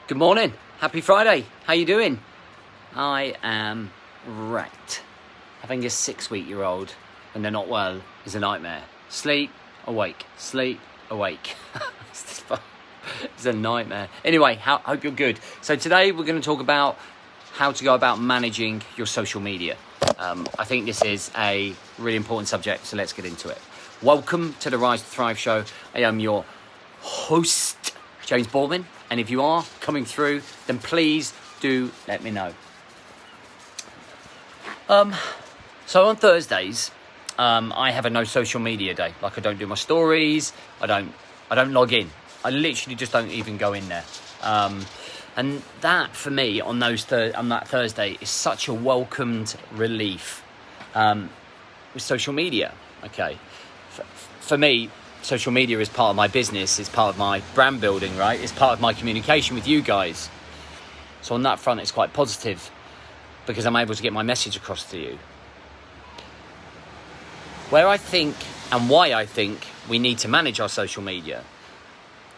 Good morning. Happy Friday. How you doing? I am right. Having a 6-week-old when they're not well is a nightmare. Sleep, awake. Sleep, awake. It's a nightmare. Anyway, hope you're good. So today we're going to talk about how to go about managing your social media. I think this is a really important subject, so let's get into it. Welcome to the Rise to Thrive show. I am your host, James Boardman. And if you are coming through, then please do let me know. So on Thursdays, I have a no social media day. Like I don't do my stories. I don't log in. I literally just don't even go in there. And that for me on that Thursday is such a welcomed relief with social media. Okay, for me, social media is part of my business, it's part of my brand building, right? It's part of my communication with you guys. So on that front, it's quite positive because I'm able to get my message across to you. Where I think and why I think we need to manage our social media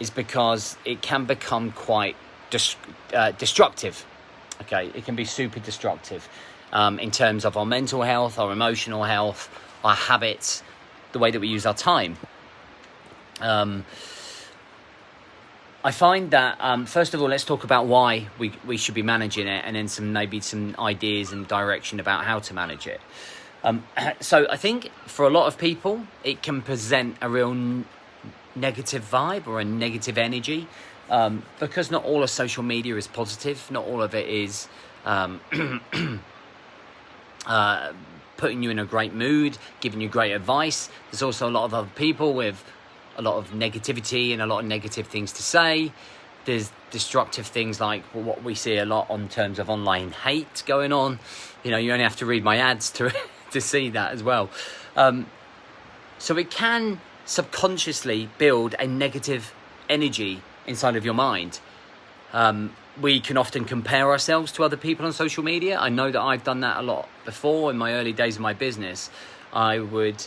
is because it can become quite destructive. Okay, it can be super destructive in terms of our mental health, our emotional health, our habits, the way that we use our time. I find that, first of all, let's talk about why we should be managing it, and then some ideas and direction about how to manage it. So I think for a lot of people, it can present a real negative vibe or a negative energy, because not all of social media is positive. Not all of it is putting you in a great mood, giving you great advice. There's also a lot of other people with a lot of negativity and a lot of negative things to say. There's destructive things like what we see a lot in terms of online hate going on. You know, you only have to read my ads to see that as well. So it can subconsciously build a negative energy inside of your mind. We can often compare ourselves to other people on social media. I know that I've done that a lot before. In my early days of my business, I would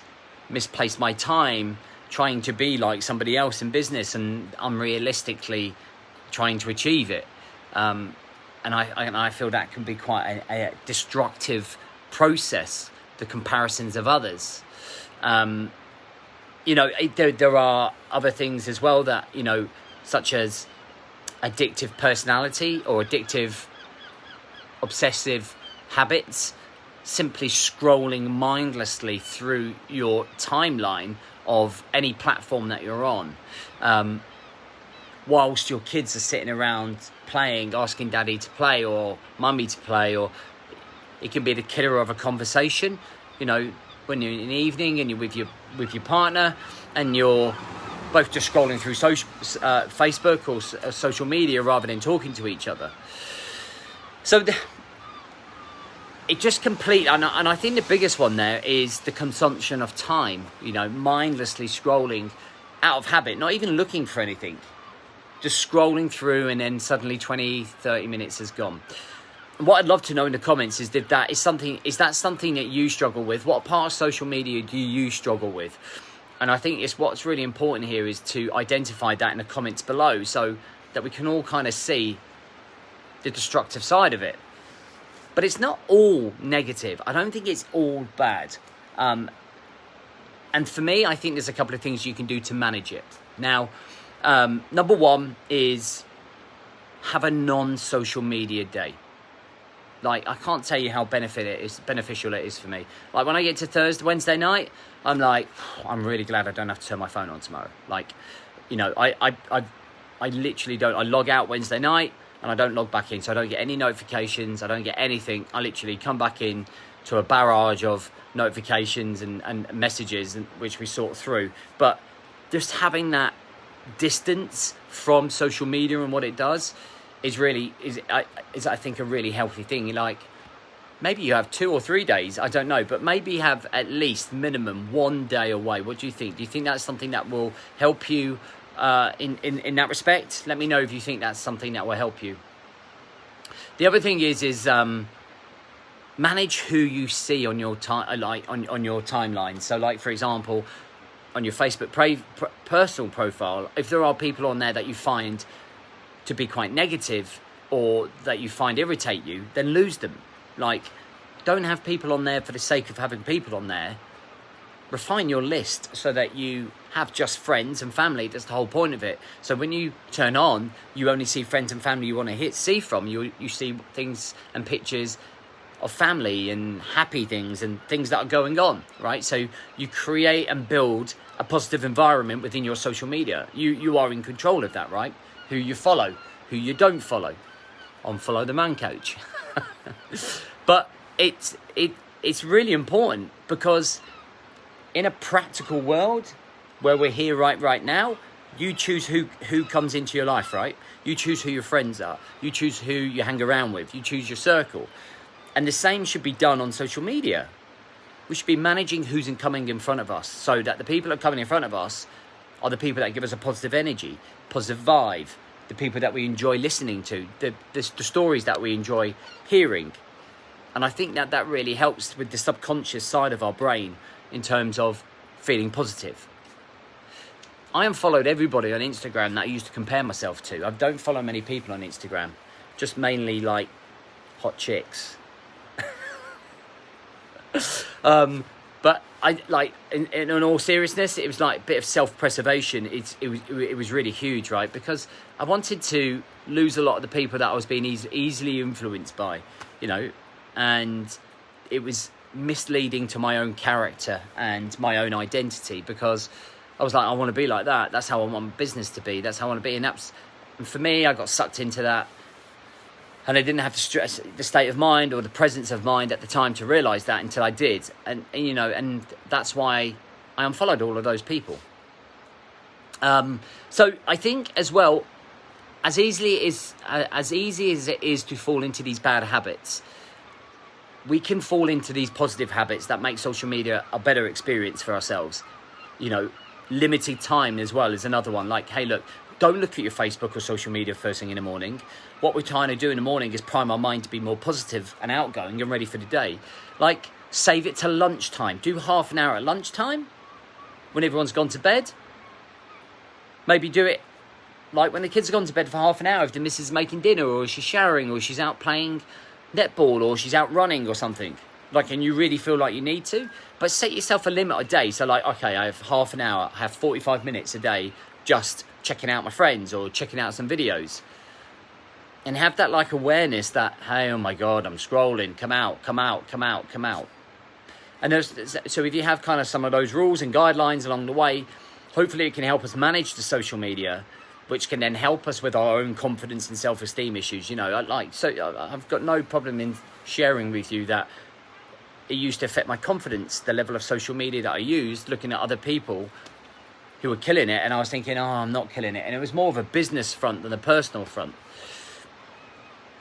misplace my time trying to be like somebody else in business and unrealistically trying to achieve it. And I feel that can be quite a destructive process, the comparisons of others. There are other things as well that, such as addictive personality or addictive obsessive habits, simply scrolling mindlessly through your timeline of any platform that you're on, whilst your kids are sitting around playing, asking daddy to play or mummy to play, or it can be the killer of a conversation. When you're in the evening and you're with your partner and you're both just scrolling through Facebook or social media rather than talking to each other. So it just complete, and I think the biggest one there is the consumption of time, mindlessly scrolling out of habit, not even looking for anything, just scrolling through, and then suddenly 20-30 minutes has gone. And what I'd love to know in the comments is is that something that you struggle with? What part of social media do you struggle with? And I think what's really important here is to identify that in the comments below so that we can all kind of see the destructive side of it. But it's not all negative. I don't think it's all bad. And for me, I think there's a couple of things you can do to manage it. Now, number one is have a non-social media day. Like, I can't tell you how beneficial it is for me. Like, when I get to Wednesday night, I'm like, I'm really glad I don't have to turn my phone on tomorrow. Like, I literally don't. I log out Wednesday night, and I don't log back in, so I don't get any notifications, I don't get anything. I literally come back in to a barrage of notifications and messages, which we sort through. But just having that distance from social media and what it does is I think a really healthy thing. Like, maybe you have 2 or 3 days, I don't know, but maybe have at least minimum 1 day away. What do you think? Do you think that's something that will help you in that respect? Let me know if you think that's something that will help you. The other thing is manage who you see on your on your timeline. So, like, for example, on your Facebook personal profile, if there are people on there that you find to be quite negative or that you find irritate you, then lose them. Like, don't have people on there for the sake of having people on there. Refine your list so that you have just friends and family. That's the whole point of it. So when you turn on, you only see friends and family you want to see from. You see things and pictures of family and happy things and things that are going on, right? So you create and build a positive environment within your social media. You are in control of that, right? Who you follow, who you don't follow. Unfollow the man coach. But it's really important, because in a practical world where we're here right now, you choose who comes into your life, right? You choose who your friends are. You choose who you hang around with. You choose your circle. And the same should be done on social media. We should be managing who's coming in front of us, so that the people that are coming in front of us are the people that give us a positive energy, positive vibe, the people that we enjoy listening to, the stories that we enjoy hearing. And I think that really helps with the subconscious side of our brain in terms of feeling positive. I unfollowed everybody on Instagram that I used to compare myself to. I don't follow many people on Instagram, just mainly like hot chicks. But I like, in all seriousness, it was like a bit of self-preservation. It was really huge, right? Because I wanted to lose a lot of the people that I was being easily influenced by, you know, and it was misleading to my own character and my own identity, because I was like, I want to be like that. That's how I want my business to be. That's how I want to be. And for me, I got sucked into that. And I didn't have to stress the state of mind or the presence of mind at the time to realise that until I did. And you know, and that's why I unfollowed all of those people. So I think as well, as easy as it is to fall into these bad habits, we can fall into these positive habits that make social media a better experience for ourselves. You know, limited time as well is another one. Like, hey, look, don't look at your Facebook or social media first thing in the morning. What we're trying to do in the morning is prime our mind to be more positive and outgoing and ready for the day. Like, save it to lunchtime. Do half an hour at lunchtime when everyone's gone to bed. Maybe do it like when the kids have gone to bed for half an hour, if the missus is making dinner, or she's showering, or she's out playing netball, or she's out running or something. Like, and you really feel like you need to. But set yourself a limit a day. So like, okay, I have half an hour, I have 45 minutes a day just checking out my friends or checking out some videos. And have that like awareness that, hey, oh my God, I'm scrolling, come out. And so if you have kind of some of those rules and guidelines along the way, hopefully it can help us manage the social media, which can then help us with our own confidence and self-esteem issues. You know, I've got no problem in sharing with you that it used to affect my confidence, the level of social media that I used, looking at other people who were killing it, and I was thinking, oh, I'm not killing it. And it was more of a business front than a personal front.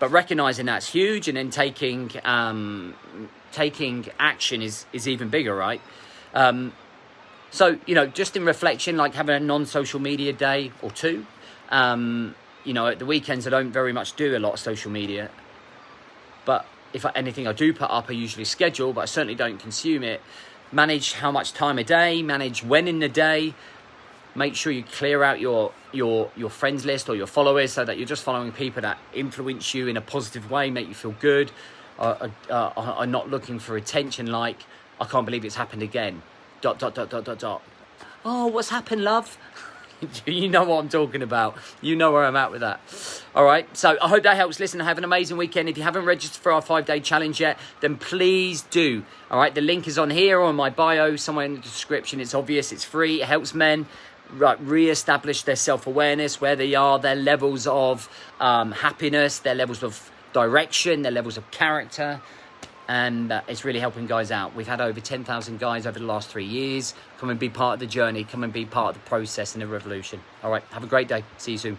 But recognizing that's huge, and then taking action is even bigger, right? So, you know, just in reflection, like having a non-social media day or two. You know, at the weekends, I don't very much do a lot of social media. But if anything I do put up, I usually schedule, but I certainly don't consume it. Manage how much time a day, manage when in the day. Make sure you clear out your friends list or your followers, so that you're just following people that influence you in a positive way, make you feel good, are not looking for attention like, I can't believe it's happened again. ... Oh, what's happened, love? You know what I'm talking about. You know where I'm at with that. All right. So I hope that helps. Listen, have an amazing weekend. If you haven't registered for our 5-day challenge yet, then please do. All right. The link is on here or in my bio, somewhere in the description. It's obvious. It's free. It helps men re-establish their self-awareness, where they are, their levels of happiness, their levels of direction, their levels of character. And it's really helping guys out. We've had over 10,000 guys over the last 3 years. Come and be part of the journey. Come and be part of the process and the revolution. All right. Have a great day. See you soon.